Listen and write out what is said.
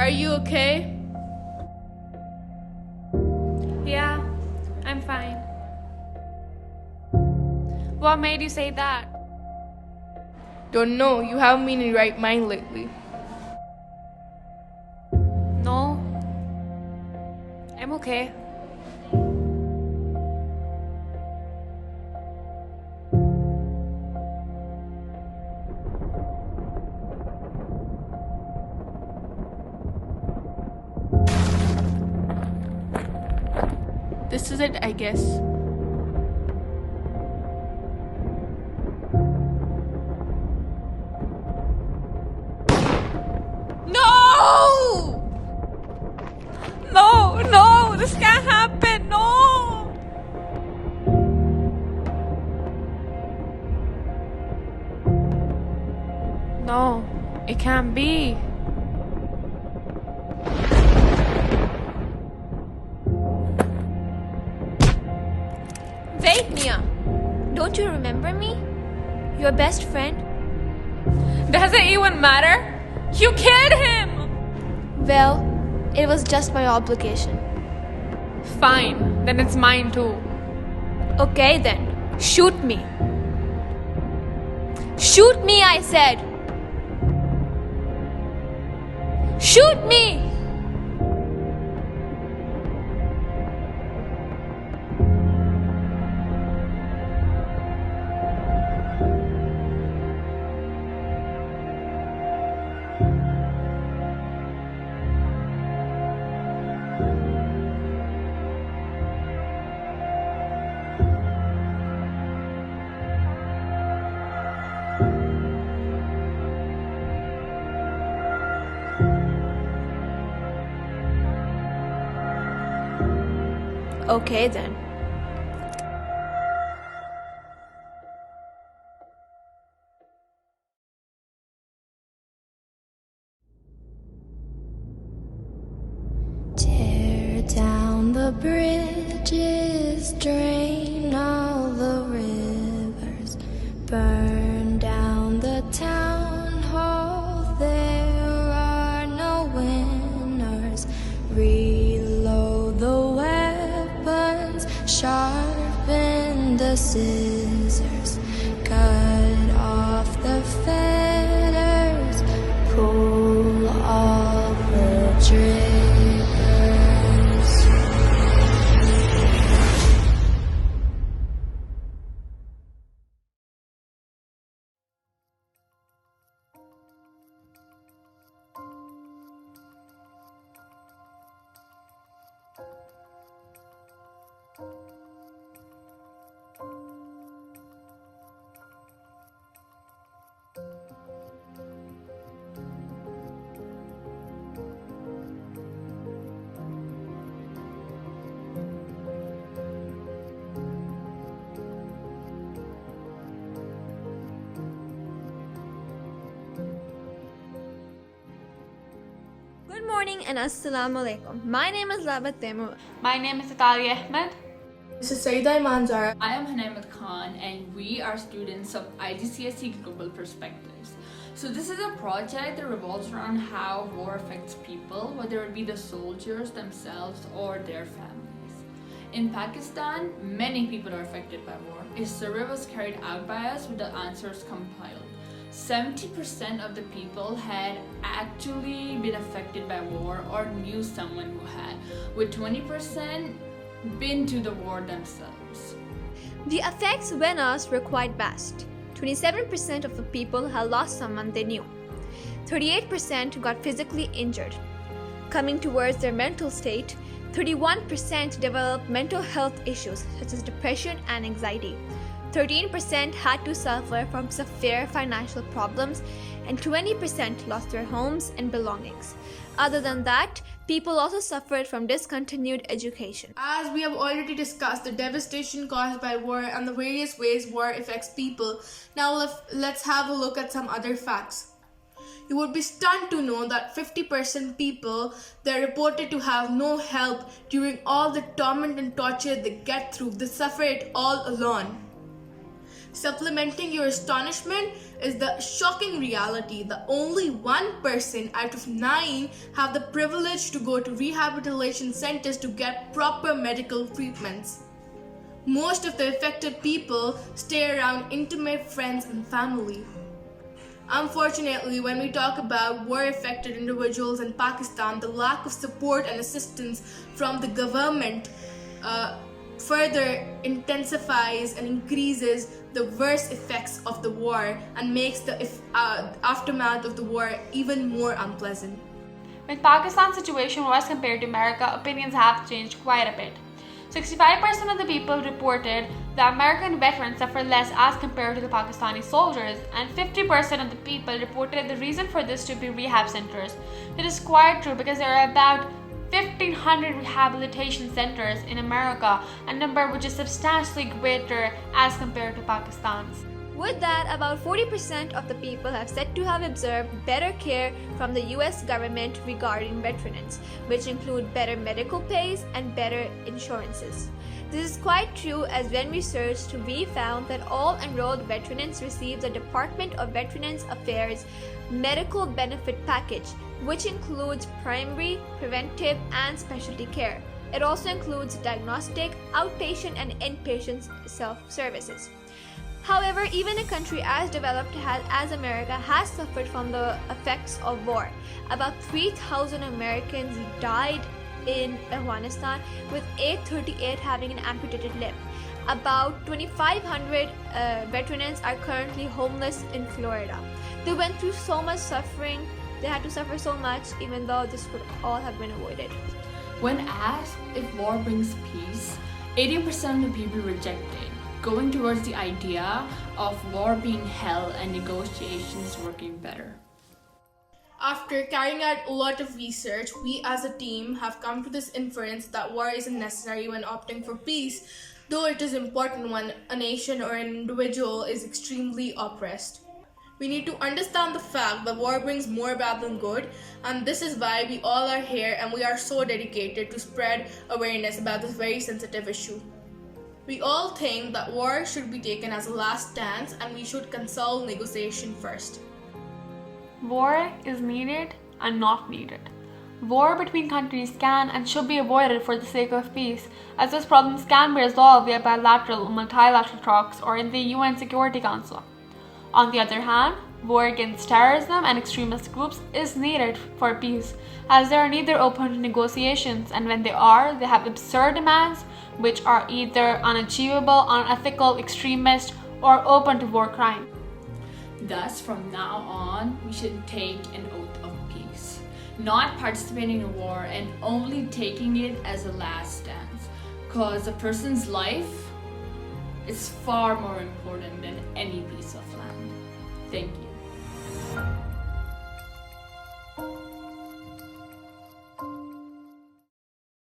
Are you okay? Yeah, I'm fine. What made you say that? Don't know, you haven't been in your right mind lately. No, I'm okay. This is it, I guess. No! No, no, this can't happen, no! No, it can't be. Wait, Mia. Don't you remember me? Your best friend? Does it even matter? You killed him! Well, it was just my obligation. Fine, then it's mine too. Okay then, shoot me. Shoot me, I said. Shoot me! Okay then. Tear down the bridges, drain all the rivers, burn down the town hall. There are no winners. Reload the weapons, sharpen the scissors, cut off the fetters, pull all the triggers. Good morning and assalamu alaikum. My name is Labat Temur. My name is Atali Ahmed. This is Saida Imanzara. I am Hanamad Khan and we are students of IGCSE Global Perspectives. So this is a project that revolves around how war affects people, whether it be the soldiers themselves or their families. In Pakistan, many people are affected by war. A survey was carried out by us with the answers compiled. 70% of the people had actually been affected by war or knew someone who had, with 20% been to the war themselves. The effects when asked were quite vast. 27% of the people had lost someone they knew. 38% got physically injured. Coming towards their mental state, 31% developed mental health issues such as depression and anxiety. 13% had to suffer from severe financial problems, and 20% lost their homes and belongings. Other than that, people also suffered from discontinued education. As we have already discussed the devastation caused by war and the various ways war affects people, now let's have a look at some other facts. You would be stunned to know that 50% people they're reported to have no help during all the torment and torture they get through. They suffer it all alone. Supplementing your astonishment is the shocking reality that only 1% out of 9 have the privilege to go to rehabilitation centers to get proper medical treatments. Most of the affected people stay around intimate friends and family. Unfortunately, when we talk about war-affected individuals in Pakistan, the lack of support and assistance from the government further intensifies and increases the worst effects of the war and makes the aftermath of the war even more unpleasant. With Pakistan's situation worse compared to America, opinions have changed quite a bit. 65% of the people reported that American veterans suffer less as compared to the Pakistani soldiers, and 50% of the people reported the reason for this to be rehab centers. It is quite true because there are about 1,500 rehabilitation centers in America, a number which is substantially greater as compared to Pakistan's. With that, about 40% of the people have said to have observed better care from the US government regarding veterans, which include better medical pays and better insurances. This is quite true, as when we searched, we found that all enrolled veterans receive the Department of Veterans Affairs medical benefit package, which includes primary, preventive, and specialty care. It also includes diagnostic, outpatient, and inpatient self-services. However, even a country as developed as America has suffered from the effects of war. About 3,000 Americans died in Afghanistan, with 838 having an amputated limb. About 2,500 veterans are currently homeless in Florida. They went through so much suffering, they had to suffer so much, even though this could all have been avoided. When asked if war brings peace, 80% of the people rejected, going towards the idea of war being hell and negotiations working better. After carrying out a lot of research, we as a team have come to this inference that war isn't necessary when opting for peace, though it is important when a nation or an individual is extremely oppressed. We need to understand the fact that war brings more bad than good, and this is why we all are here and we are so dedicated to spread awareness about this very sensitive issue. We all think that war should be taken as a last stance and we should consult negotiation first. War is needed and not needed. War between countries can and should be avoided for the sake of peace, as those problems can be resolved via bilateral or multilateral talks or in the UN Security Council. On the other hand, war against terrorism and extremist groups is needed for peace, as they are neither open to negotiations, and when they are, they have absurd demands which are either unachievable, unethical, extremist, or open to war crime. Thus, from now on, we should take an oath of peace, not participating in war and only taking it as a last stance, because a person's life is far more important than any piece of land. Thank you.